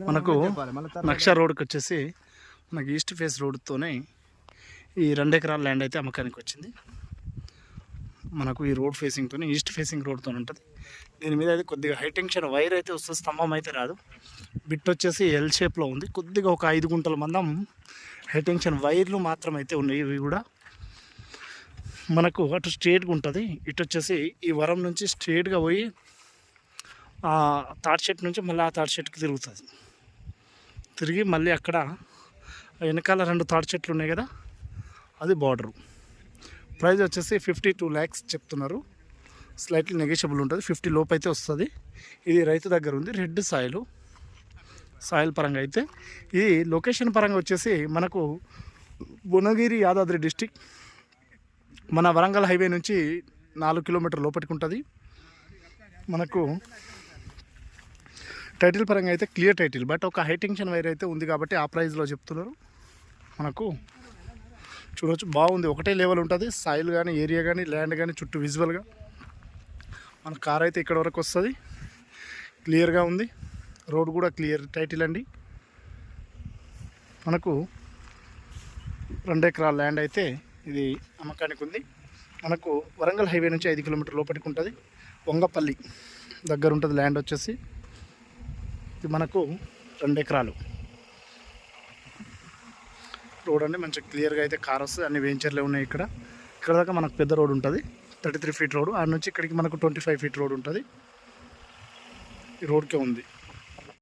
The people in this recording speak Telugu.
మనకు నక్షా రోడ్కి వచ్చేసి మనకి ఈస్ట్ ఫేస్ రోడ్తోనే ఈ 2 ఎకరాల ల్యాండ్ అయితే అమ్మకానికి వచ్చింది. మనకు ఈ రోడ్ ఫేసింగ్తో ఈస్ట్ ఫేసింగ్ రోడ్తో ఉంటుంది. దీని మీద అయితే కొద్దిగా హై టెన్షన్ వైర్ అయితే వస్తుంది, స్తంభం అయితే రాదు. బిట్ వచ్చేసి ఎల్ షేప్లో ఉంది. కొద్దిగా ఒక 5 గుంటల మందం హై టెన్షన్ వైర్లు మాత్రం అయితే ఉన్నాయి. ఇవి కూడా మనకు అటు స్ట్రేట్గా ఉంటుంది, ఇటు వచ్చేసి ఈ వరం నుంచి స్ట్రేట్గా పోయి తాటి చెట్టు నుంచి మళ్ళీ ఆ తాటి చెట్టుకి తిరుగుతుంది. తిరిగి మళ్ళీ అక్కడ వెనకాల 2 తాటి చెట్లు ఉన్నాయి కదా, అది బార్డరు. ప్రైస్ వచ్చేసి 52 lakhs చెప్తున్నారు. స్లైట్లీ నెగోషియబుల్ ఉంటుంది, 50 లోపు అయితే వస్తుంది. ఇది రైతు దగ్గర ఉంది. రెడ్ సాయిల్ పరంగా అయితే ఇది లొకేషన్ పరంగా వచ్చేసి మనకు భువనగిరి యాదాద్రి డిస్టిక్, మన వరంగల్ హైవే నుంచి 4 కిలోమీటర్ లోపలికి ఉంటుంది. మనకు టైటిల్ పరంగా అయితే క్లియర్ టైటిల్, బట్ ఒక హై టెన్షన్ వైర్ అయితే ఉంది కాబట్టి ఆ ప్రైస్లో చెప్తున్నారు. మనకు చూడవచ్చు, బాగుంది. ఒకటే లెవెల్ ఉంటుంది. సాయిల్ కానీ, ఏరియా కానీ, ల్యాండ్ కానీ చుట్టూ విజువల్గా మన కార్ అయితే ఇక్కడ వరకు వస్తుంది. క్లియర్గా ఉంది. రోడ్ కూడా క్లియర్ టైటిల్ అండి. మనకు 2 ఎకరాల ల్యాండ్ అయితే ఇది అమ్మకానికి ఉంది. మనకు వరంగల్ హైవే నుంచి 5 కిలోమీటర్ లోపలికి ఉంటుంది. వంగపల్లి దగ్గర ఉంటుంది ల్యాండ్ వచ్చేసి. ఇది మనకు 2 ఎకరాలు రోడ్ అండి. మంచిగా క్లియర్గా అయితే కార్ వస్తుంది. అన్ని వెంచర్లే ఉన్నాయి. ఇక్కడ దాకా మనకు పెద్ద రోడ్ ఉంటుంది, 33 feet రోడ్. ఆ నుంచి ఇక్కడికి మనకు 25 feet రోడ్ ఉంటుంది. ఈ రోడ్కే ఉంది.